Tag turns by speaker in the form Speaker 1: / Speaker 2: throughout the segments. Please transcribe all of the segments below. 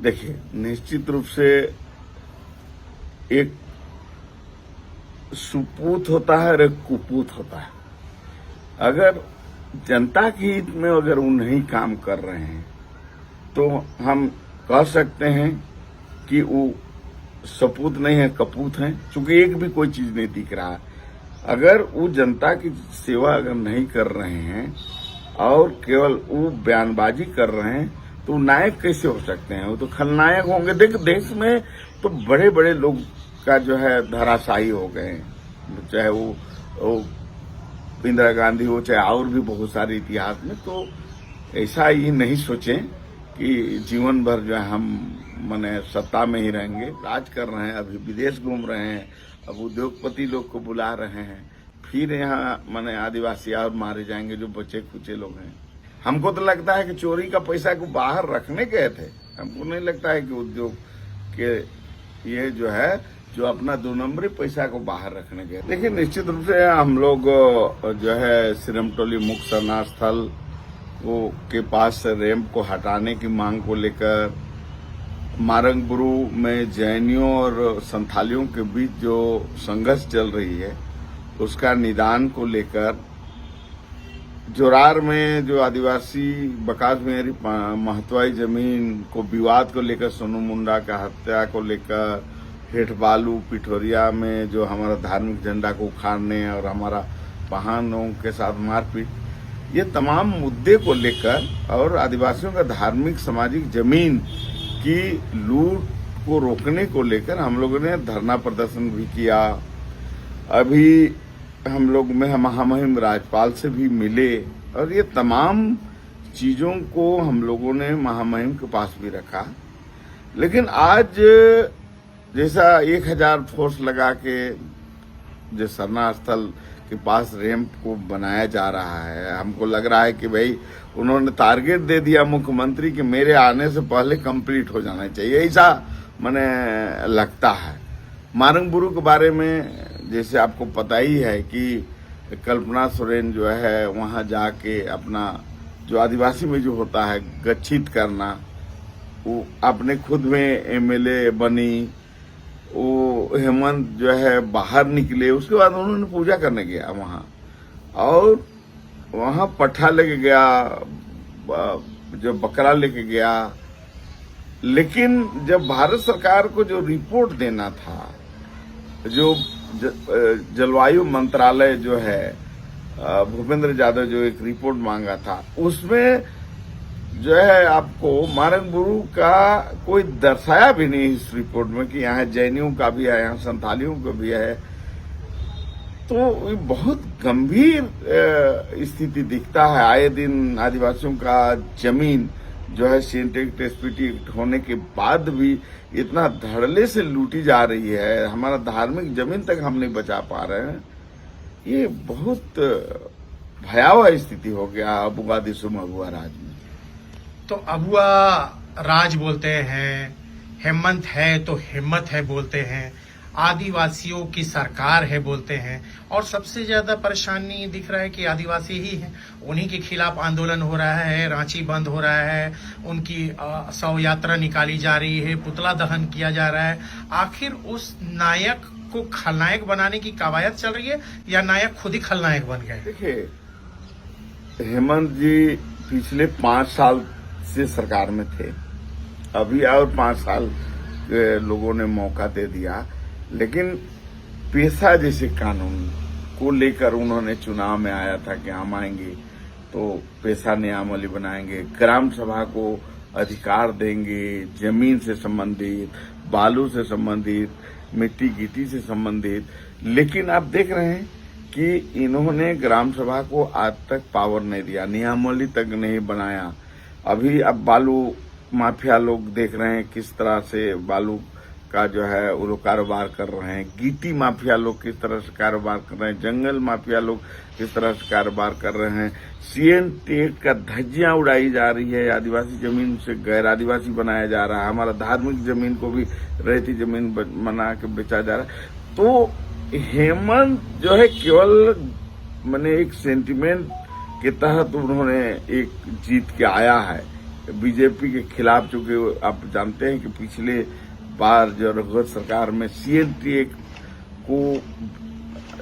Speaker 1: देखिए, निश्चित रूप से एक सुपूत होता है और एक कुपूत होता है। अगर जनता के हित में अगर वो नहीं काम कर रहे हैं तो हम कह सकते हैं कि वो सपूत नहीं है, कपूत है, क्योंकि एक भी कोई चीज नहीं दिख रहा है। अगर वो जनता की सेवा अगर नहीं कर रहे हैं और केवल वो बयानबाजी कर रहे हैं तो नायक कैसे हो सकते हैं? वो तो खलनायक होंगे। देख, देश में तो बड़े बड़े लोग का जो है धराशायी हो गए हैं, चाहे वो इंदिरा गांधी हो, चाहे और भी बहुत सारे इतिहास में। तो ऐसा ही नहीं सोचें कि जीवन भर जो है हम माने सत्ता में ही रहेंगे। राज कर रहे हैं, अभी विदेश घूम रहे हैं, अब उद्योगपति लोग को बुला रहे हैं, फिर यहाँ माने आदिवासी और मारे जाएंगे जो बचे खुचे लोग हैं। हमको तो लगता है कि चोरी का पैसा को बाहर रखने गए थे। हमको नहीं लगता है कि उद्योग के ये जो है जो अपना 2 नंबरी पैसा को बाहर रखने गए। लेकिन निश्चित रूप से हम लोग जो है सिरमटोली मुख्य शरणार्थी स्थल वो के पास से रैंप को हटाने की मांग को लेकर, मारंगबुरु में जैनियों और संथालियों के बीच जो संघर्ष चल रही है उसका निदान को लेकर, जोरार में जो आदिवासी बकास मेरी महत्वाई जमीन को विवाद को लेकर, सोनू मुंडा का हत्या को लेकर, हेठ बालू पिठोरिया में जो हमारा धार्मिक झंडा को उखाड़ने और हमारा वाहनों के साथ मारपीट, ये तमाम मुद्दे को लेकर और आदिवासियों का धार्मिक सामाजिक जमीन की लूट को रोकने को लेकर हम लोगों ने धरना प्रदर्शन भी किया। अभी हम लोग में महामहिम राज्यपाल से भी मिले और ये तमाम चीजों को हम लोगों ने महामहिम के पास भी रखा। लेकिन आज जैसा 1000 फोर्स लगा के जो शरणार्थी स्थल के पास रैंप को बनाया जा रहा है, हमको लग रहा है कि भाई उन्होंने टारगेट दे दिया मुख्यमंत्री कि मेरे आने से पहले कंप्लीट हो जाना चाहिए, ऐसा मने लगता है। मारंगबुरु के बारे में जैसे आपको पता ही है कि कल्पना सोरेन जो है वहां जाके अपना जो आदिवासी में जो होता है गच्छित करना, वो अपने खुद में एमएलए बनी, वो हेमंत जो है बाहर निकले, उसके बाद उन्होंने पूजा करने गया वहां और वहां पट्ठा लेके गया, जो बकरा लेके गया। लेकिन जब भारत सरकार को जो रिपोर्ट देना था, जो जलवायु मंत्रालय जो है भूपेंद्र यादव जो एक रिपोर्ट मांगा था, उसमें जो है आपको मारंगबुरु का कोई दर्शाया भी नहीं इस रिपोर्ट में कि यहाँ जैनियों का भी है, यहाँ संथालियों का भी है। तो बहुत गंभीर स्थिति दिखता है। आए दिन आदिवासियों का जमीन जो है सिंटेक्ट एसपीटी होने के बाद भी इतना धड़ल्ले से लूटी जा रही है, हमारा धार्मिक जमीन तक हम नहीं बचा पा रहे हैं। ये बहुत भयावह स्थिति हो गया अबुआ दिसुम अबुआ राज में।
Speaker 2: तो अबुआ राज बोलते हैं, हेमंत है तो हिम्मत है बोलते हैं, आदिवासियों की सरकार है बोलते हैं, और सबसे ज्यादा परेशानी दिख रहा है कि आदिवासी ही है, उन्हीं के खिलाफ आंदोलन हो रहा है, रांची बंद हो रहा है, उनकी शव यात्रा निकाली जा रही है, पुतला दहन किया जा रहा है। आखिर उस नायक को खलनायक बनाने की कवायद चल रही है या नायक खुद ही खलनायक बन गए?
Speaker 1: देखिए, हेमंत जी पिछले 5 साल से सरकार में थे, अभी और 5 साल लोगों ने मौका दे दिया, लेकिन पेशा जैसे कानून को लेकर उन्होंने चुनाव में आया था कि हम आएंगे तो पेशा नियमावली बनाएंगे, ग्राम सभा को अधिकार देंगे, जमीन से संबंधित, बालू से संबंधित, मिट्टी गिट्टी से संबंधित। लेकिन आप देख रहे हैं कि इन्होंने ग्राम सभा को आज तक पावर नहीं दिया, नियमावली तक नहीं बनाया। अभी अब बालू माफिया लोग देख रहे हैं किस तरह से बालू का जो है वो लोग कारोबार कर रहे हैं, गिट्टी माफिया लोग किस तरह से कारोबार कर रहे हैं, जंगल माफिया लोग किस तरह से कारोबार कर रहे हैं, सीएन टेट का धज्जियां उड़ाई जा रही है, आदिवासी जमीन से गैर आदिवासी बनाया जा रहा है, हमारा धार्मिक जमीन को भी रहती जमीन बना के बेचा जा रहा है। तो हेमंत जो है केवल मैंने एक सेंटिमेंट के तहत उन्होंने एक जीत के आया है, बीजेपी के खिलाफ, चूंकि आप जानते हैं कि पिछले बार जो रघुवर सरकार में CLT को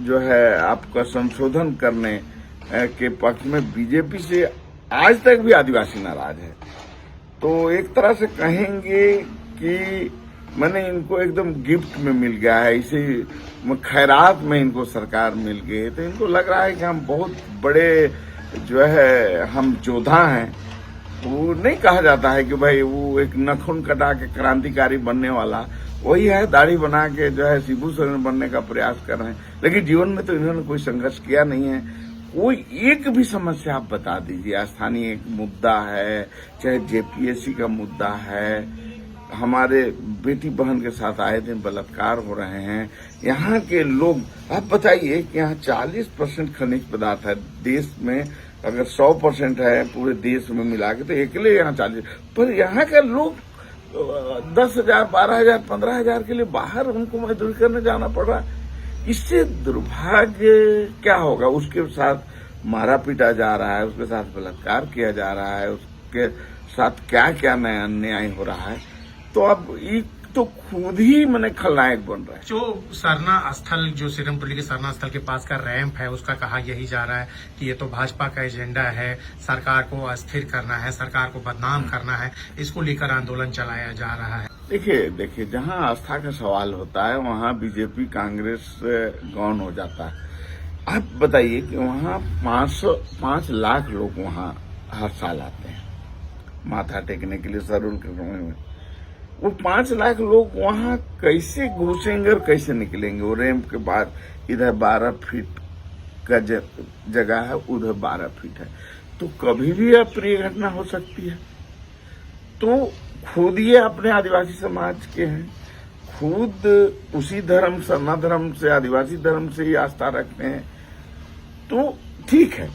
Speaker 1: जो है आपका संशोधन करने के पक्ष में बीजेपी से आज तक भी आदिवासी नाराज है। तो एक तरह से कहेंगे कि मैंने इनको एकदम गिफ्ट में मिल गया है, इसे खैरात में इनको सरकार मिल गई है। तो इनको लग रहा है कि हम बहुत बड़े जो है हम योद्धा हैं। वो नहीं कहा जाता है कि भाई वो एक नखून कटा के क्रांतिकारी बनने वाला वही है, दाढ़ी बना के जो है शिबू सोरेन बनने का प्रयास कर रहे हैं, लेकिन जीवन में तो इन्होंने कोई संघर्ष किया नहीं है। कोई एक भी समस्या आप बता दीजिए, स्थानीय एक मुद्दा है, चाहे JPSC का मुद्दा है, हमारे बेटी बहन के साथ आए दिन बलात्कार हो रहे हैं, यहाँ के लोग, आप बताइए कि यहाँ 40% खनिज पदार्थ है देश में, अगर 100% है पूरे देश में मिला के तो अकेले यहाँ 40, पर यहाँ के लोग 10,000, 12,000, 15,000 के लिए बाहर उनको मजदूरी करने जाना पड़ रहा है। इससे दुर्भाग्य क्या होगा? उसके साथ मारा पीटा जा रहा है, उसके साथ बलात्कार किया जा रहा है, उसके साथ क्या क्या नया अन्याय हो रहा है। तो अब ये तो खुद ही मैंने खलनायक बन रहा है।
Speaker 2: जो सरना स्थल, जो सिरमटुली के सरना स्थल के पास का रैंप है, उसका कहा यही जा रहा है कि ये तो भाजपा का एजेंडा है, सरकार को अस्थिर करना है, सरकार को बदनाम करना है, इसको लेकर आंदोलन चलाया जा रहा है।
Speaker 1: देखिए जहां आस्था का सवाल होता है वहां बीजेपी कांग्रेस गौन हो जाता है। आप बताइए कि वहां 5 लाख लोग वहां हर साल आते हैं माथा टेकने के लिए सरुल के समय में। वो 5 लाख लोग वहां कैसे घुसेंगे और कैसे निकलेंगे? वो रैंप के बाद इधर 12 फीट का जगह है, उधर 12 फीट है, तो कभी भी अप्रिय घटना हो सकती है। तो खुद ये अपने आदिवासी समाज के हैं, खुद उसी धर्म, सरना धर्म से, आदिवासी धर्म से ही आस्था रखते हैं, तो ठीक है।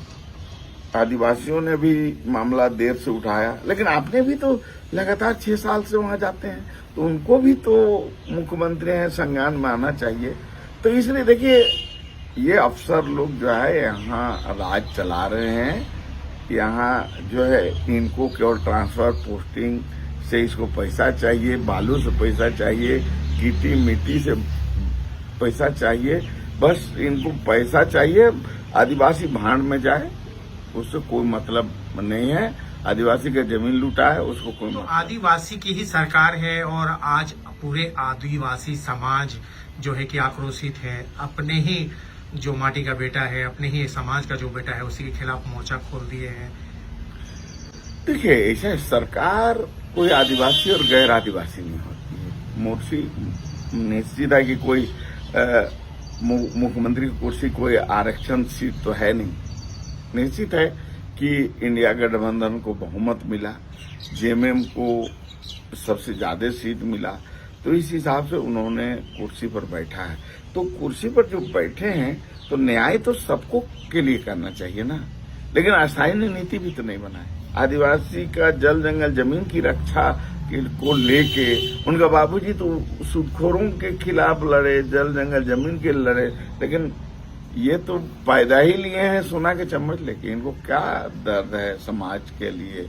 Speaker 1: आदिवासियों ने भी मामला देर से उठाया, लेकिन आपने भी तो लगातार 6 साल से वहां जाते हैं, तो उनको भी तो मुख्यमंत्री हैं, संज्ञान में आना चाहिए। तो इसलिए देखिए ये अफसर लोग जो है यहाँ राज चला रहे हैं, यहाँ जो है इनको केवल ट्रांसफर पोस्टिंग से इसको पैसा चाहिए, बालू से पैसा चाहिए, गिट्टी मिट्टी से पैसा चाहिए, बस इनको पैसा चाहिए। आदिवासी भाड़ में जाए उससे कोई मतलब नहीं है, आदिवासी का जमीन लूटा है उसको कोई मतलब।
Speaker 2: आदिवासी की ही सरकार है और आज पूरे आदिवासी समाज जो है कि आक्रोशित है, अपने ही जो माटी का बेटा है, अपने ही समाज का जो बेटा है उसी के खिलाफ मोर्चा खोल दिए हैं।
Speaker 1: देखिए ऐसा सरकार कोई आदिवासी और गैर आदिवासी नहीं होती है। मोर्ची निश्चित है कि कोई मुख्यमंत्री की कुर्सी कोई आरक्षण सीट तो है नहीं। निश्चित है कि इंडिया गठबंधन को बहुमत मिला, JMM को सबसे ज्यादा सीट मिला, तो इस हिसाब से उन्होंने कुर्सी पर बैठा है। तो कुर्सी पर जो बैठे हैं तो न्याय तो सबको के लिए करना चाहिए ना, लेकिन अस्थायी नीति भी तो नहीं बनाए। आदिवासी का जल जंगल जमीन की रक्षा को लेके उनका बाबूजी तो सूदखोरों के खिलाफ लड़े, जल जंगल जमीन के लड़े, लेकिन ये तो पैदा ही लिए हैं सोना के चम्मच लेके। इनको क्या दर्द है समाज के लिए?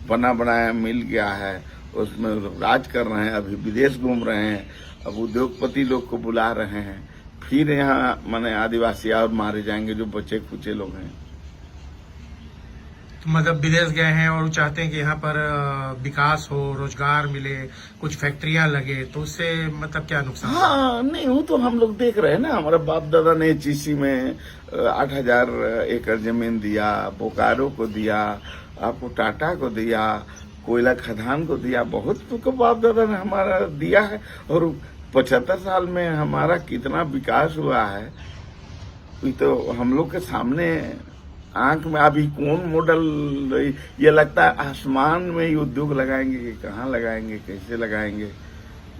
Speaker 1: बना बनाया मिल गया है, उसमें राज कर रहे हैं, अभी विदेश घूम रहे हैं, अब उद्योगपति लोग को बुला रहे हैं, फिर यहाँ माने आदिवासी और मारे जाएंगे जो बच्चे खुचे लोग हैं।
Speaker 2: तो मतलब विदेश गए हैं और चाहते हैं कि यहाँ पर विकास हो, रोजगार मिले, कुछ फैक्ट्रियां लगे, तो उससे मतलब क्या नुकसान?
Speaker 1: हाँ नहीं, वो तो हम लोग देख रहे हैं ना। हमारे बाप दादा ने HEC में 8,000 एकड़ जमीन दिया, बोकारो को दिया, आपको टाटा को दिया, कोयला खदान को दिया, बहुत तो बाप दादा ने हमारा दिया है। और 75 साल में हमारा कितना विकास हुआ है ये तो हम लोग के सामने आंख में। अभी कौन मॉडल ये लगता है आसमान में ही उद्योग लगाएंगे कि कहाँ लगाएंगे, कैसे लगाएंगे?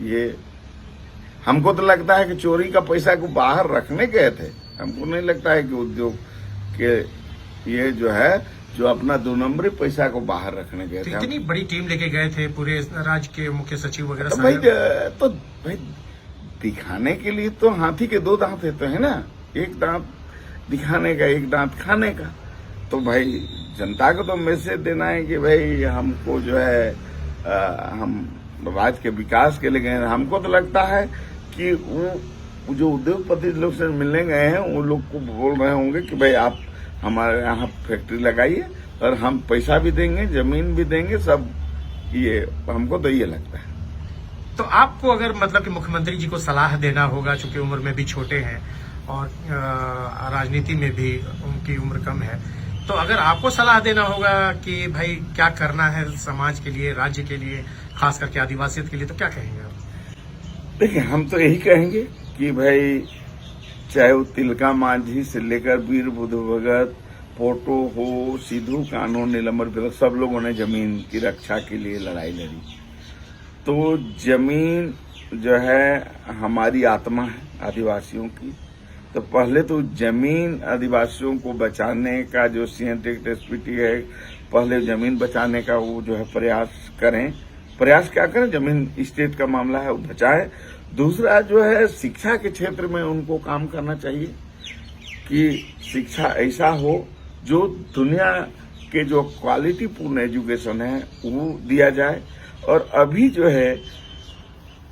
Speaker 1: ये हमको तो लगता है कि चोरी का पैसा को बाहर रखने गए थे, हमको नहीं लगता है कि उद्योग के ये जो है जो अपना 2 नंबरी पैसा को बाहर रखने गए थे।
Speaker 2: इतनी बड़ी टीम लेके गए थे, पूरे राज्य के मुख्य सचिव वगैरह।
Speaker 1: तो भाई दिखाने के लिए तो हाथी के 2 दांत है तो है ना, एक दांत दिखाने का, एक दांत खाने का। तो भाई जनता को तो मैसेज देना है कि भाई हमको जो है हम राज्य के विकास के लिए गए हैं। हमको तो लगता है कि वो जो उद्योगपति लोग से मिलने गए हैं वो लोग को बोल रहे होंगे कि भाई आप हमारे यहाँ फैक्ट्री लगाइए और हम पैसा भी देंगे, जमीन भी देंगे, सब। ये हमको तो ये लगता है।
Speaker 2: तो आपको अगर मतलब कि मुख्यमंत्री जी को सलाह देना होगा, चूंकि उम्र में भी छोटे हैं और राजनीति में भी उनकी उम्र कम है, तो अगर आपको सलाह देना होगा कि भाई क्या करना है समाज के लिए, राज्य के लिए, खास करके आदिवासियों के लिए, तो क्या कहेंगे आप?
Speaker 1: देखिए, हम तो यही कहेंगे कि भाई चाहे वो तिलका मांझी से लेकर वीर बुद्ध भगत, फोटो हो, सिद्धू कान्हू, नीलम्बर भगत, सब लोगों ने जमीन की रक्षा के लिए लड़ाई लड़ी। तो जमीन जो है हमारी आत्मा है आदिवासियों की। तो पहले तो जमीन आदिवासियों को बचाने का जो CNTSPT है, पहले जमीन बचाने का वो जो है प्रयास करें। प्रयास क्या करें, जमीन स्टेट का मामला है वो बचाएं। दूसरा जो है शिक्षा के क्षेत्र में उनको काम करना चाहिए कि शिक्षा ऐसा हो जो दुनिया के जो क्वालिटी पूर्ण एजुकेशन है वो दिया जाए। और अभी जो है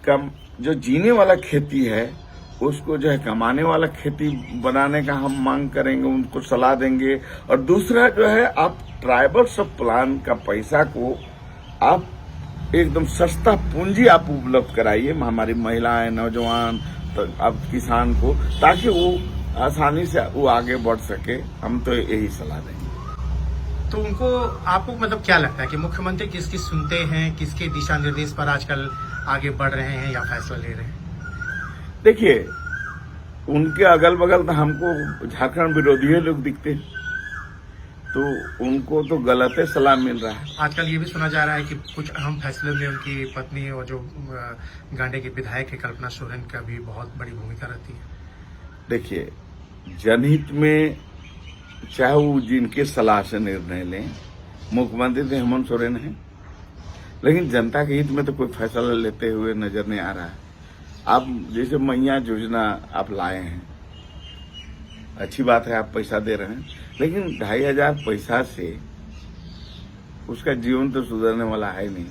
Speaker 1: कम जो जीने वाला खेती है उसको जो है कमाने वाला खेती बनाने का हम मांग करेंगे, उनको सलाह देंगे। और दूसरा जो है आप ट्राइबल सब प्लान का पैसा को आप एकदम सस्ता पूंजी आप उपलब्ध कराइए हमारी महिलाएं, नौजवान, तो आप किसान को, ताकि वो आसानी से वो आगे बढ़ सके। हम तो यही सलाह देंगे।
Speaker 2: तो उनको आपको मतलब क्या लगता है कि मुख्यमंत्री किसकी सुनते हैं, किसके दिशा निर्देश पर आजकल आगे बढ़ रहे हैं या फैसला ले रहे हैं?
Speaker 1: देखिए, उनके अगल बगल तो हमको झारखंड विरोधी लोग दिखते हैं, तो उनको तो गलत सलाह मिल रहा है।
Speaker 2: आजकल ये भी सुना जा रहा है कि कुछ अहम फैसलों में उनकी पत्नी और जो गांडे के विधायक है कल्पना सोरेन का भी बहुत बड़ी भूमिका रहती है।
Speaker 1: देखिए, जनहित में चाहे वो जिनके सलाह से निर्णय लें, मुख्यमंत्री तो हेमंत सोरेन है, लेकिन जनता के हित में तो कोई फैसला लेते हुए नजर नहीं आ रहा है। आप जैसे मैया योजना आप लाए हैं, अच्छी बात है, आप पैसा दे रहे हैं, लेकिन 2,500 पैसा से उसका जीवन तो सुधरने वाला है नहीं।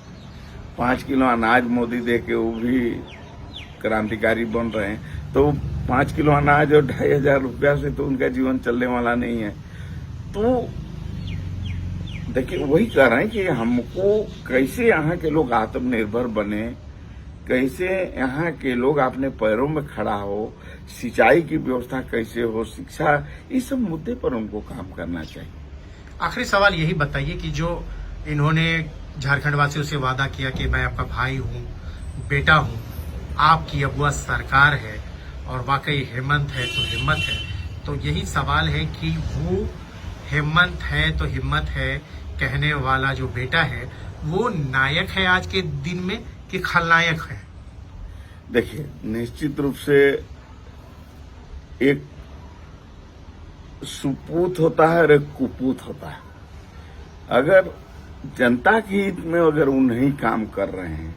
Speaker 1: 5 किलो अनाज मोदी दे के वो भी क्रांतिकारी बन रहे हैं, तो 5 किलो अनाज और 2,500 रुपया से तो उनका जीवन चलने वाला नहीं है। तो देखिए, वही कह रहे हैं कि हमको कैसे यहाँ के लोग आत्मनिर्भर बने, कैसे यहाँ के लोग अपने पैरों में खड़ा हो, सिंचाई की व्यवस्था कैसे हो, शिक्षा, इस सब मुद्दे पर उनको काम करना चाहिए।
Speaker 2: आखिरी सवाल यही बताइए कि जो इन्होंने झारखंड वासियों से वादा किया कि मैं आपका भाई हूँ, बेटा हूँ, आपकी अगुआ सरकार है और वाकई हेमंत है तो हिम्मत है, तो यही सवाल है कि वो हेमंत है तो हिम्मत है कहने वाला जो बेटा है वो नायक है आज के दिन में कि खलनायक है?
Speaker 1: देखिए, निश्चित रूप से एक सुपूत होता है और एक कुपूत होता है। अगर जनता के हित में अगर वो नहीं काम कर रहे हैं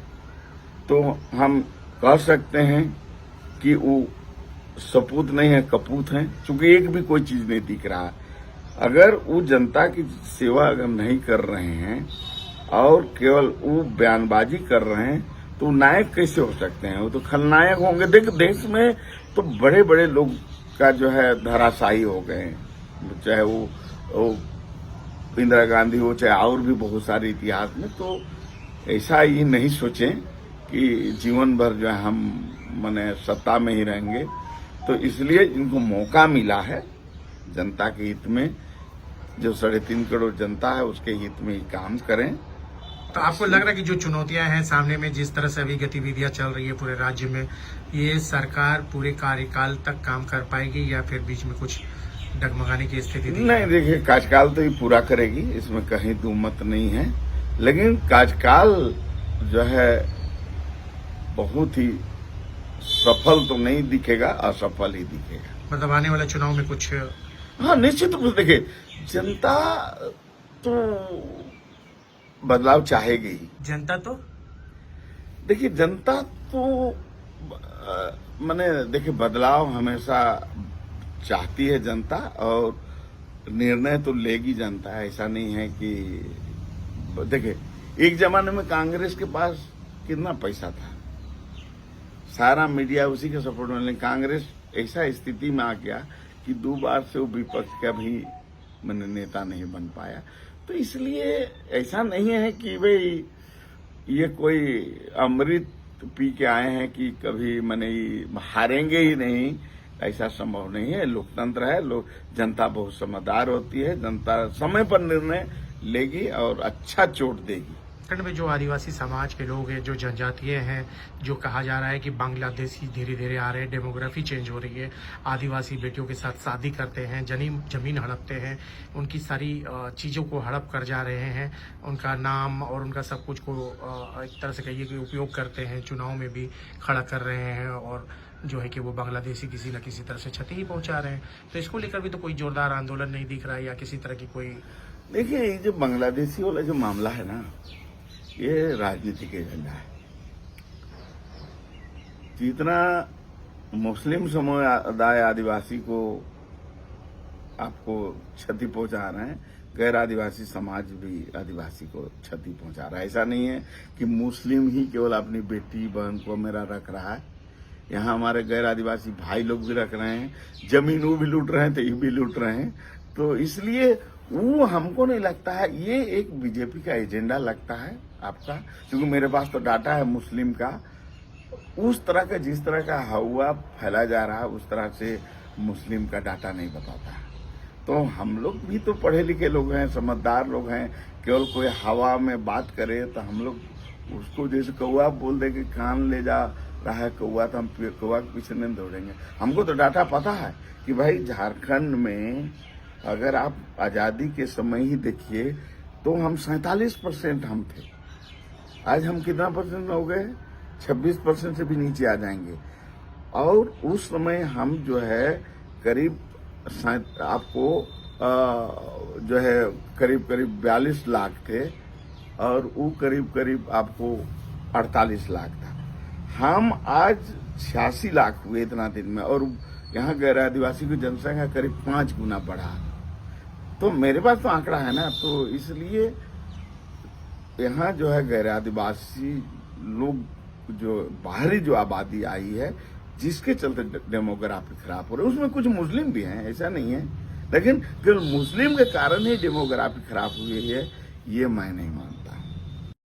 Speaker 1: तो हम कह सकते हैं कि वो सपूत नहीं है, कपूत हैं, क्योंकि एक भी कोई चीज नहीं दिख रहा। अगर वो जनता की सेवा अगर नहीं कर रहे हैं और केवल वो बयानबाजी कर रहे हैं तो नायक कैसे हो सकते हैं? वो तो खलनायक होंगे। देख, देश में तो बड़े बड़े लोग का जो है धराशायी हो गए, चाहे वो इंदिरा गांधी हो, चाहे और भी बहुत सारे इतिहास में। तो ऐसा ही नहीं सोचें कि जीवन भर जो है हम माने सत्ता में ही रहेंगे। तो इसलिए इनको मौका मिला है जनता के हित में, जो 3.5 करोड़ जनता है उसके हित में ही काम करें।
Speaker 2: तो आपको लग रहा है कि जो चुनौतियां हैं सामने में, जिस तरह से अभी गतिविधियां चल रही है पूरे राज्य में, ये सरकार पूरे कार्यकाल तक काम कर पाएगी या फिर बीच में कुछ डगमगाने की स्थिति?
Speaker 1: नहीं, देखिए, कार्यकाल तो ये पूरा करेगी, इसमें कहीं दो मत नहीं है। लेकिन कार्यकाल जो है बहुत ही सफल तो नहीं दिखेगा, असफल ही दिखेगा।
Speaker 2: मतलब आने वाले चुनाव में कुछ?
Speaker 1: हाँ, निश्चित रूप से। देखिए, जनता तो बदलाव चाहेगी ही।
Speaker 2: जनता तो
Speaker 1: देखिए, जनता तो माने देखिए, बदलाव हमेशा चाहती है जनता। और निर्णय तो लेगी जनता, ऐसा नहीं है कि देखिए एक जमाने में कांग्रेस के पास कितना पैसा था, सारा मीडिया उसी के सपोर्ट में, लेकिन कांग्रेस ऐसा स्थिति में आ गया कि 2 बार से वो विपक्ष का भी मैंने नेता नहीं बन पाया। तो इसलिए ऐसा नहीं है कि भाई ये कोई अमृत पी के आए हैं कि कभी मैंने हारेंगे ही नहीं, ऐसा संभव नहीं है। लोकतंत्र है, जनता बहुत समझदार होती है, जनता समय पर निर्णय लेगी और अच्छा चोट देगी।
Speaker 2: उत्तराखंड में जो आदिवासी समाज के लोग हैं, जो जनजातीय हैं, जो कहा जा रहा है कि बांग्लादेशी धीरे धीरे आ रहे हैं, डेमोग्राफी चेंज हो रही है, आदिवासी बेटियों के साथ शादी करते हैं, जमीन हड़पते हैं, उनकी सारी चीज़ों को हड़प कर जा रहे हैं, उनका नाम और उनका सब कुछ को एक तरह से कहिए कि उपयोग करते हैं, चुनाव में भी खड़ा कर रहे हैं, और जो है कि वो बांग्लादेशी किसी न किसी तरह से क्षति ही पहुंचा रहे हैं। तो इसको लेकर भी तो कोई जोरदार आंदोलन नहीं दिख रहा है या किसी तरह की कोई।
Speaker 1: देखिए ये जो बांग्लादेशी वाला जो मामला है ना, ये राजनीतिक एजेंडा है। जितना मुस्लिम समुदाय आदिवासी को आपको क्षति पहुंचा रहे हैं, गैर आदिवासी समाज भी आदिवासी को क्षति पहुंचा रहा है। ऐसा नहीं है कि मुस्लिम ही केवल अपनी बेटी बहन को मेरा रख रहा है, यहाँ हमारे गैर आदिवासी भाई लोग भी रख रहे हैं, जमीन वो भी लूट रहे हैं तो ये भी लूट रहे हैं। तो इसलिए वो हमको नहीं लगता है, ये एक बीजेपी का एजेंडा लगता है आपका, क्योंकि मेरे पास तो डाटा है मुस्लिम का, उस तरह का जिस तरह का हवा फैला जा रहा है उस तरह से मुस्लिम का डाटा नहीं बताता है। तो हम लोग भी तो पढ़े लिखे लोग हैं, समझदार लोग हैं, केवल कोई हवा में बात करे तो हम लोग उसको जैसे कौआ बोल दे कि कान ले जा रहा है कौआ, तो हम कौआ के पीछे नहीं दौड़ेंगे। हमको तो डाटा पता है कि भाई झारखंड में अगर आप आजादी के समय ही देखिए तो हम 47% हम थे, आज हम कितना परसेंट हो गए, 26% से भी नीचे आ जाएंगे। और उस समय हम जो है करीब आपको जो है करीब 42 लाख थे और वो करीब आपको 48 लाख था। हम आज 86 लाख हुए इतना दिन में, और यहाँ गैर आदिवासी की जनसंख्या करीब 5 गुना बढ़ा। तो मेरे पास तो आंकड़ा है ना, तो इसलिए यहाँ जो है गैर आदिवासी लोग जो बाहरी जो आबादी आई है, जिसके चलते डेमोग्राफी खराब हो रही है, उसमें कुछ मुस्लिम भी हैं, ऐसा नहीं है, लेकिन केवल मुस्लिम के कारण ही डेमोग्राफी खराब हुई है, ये मैं नहीं मानता।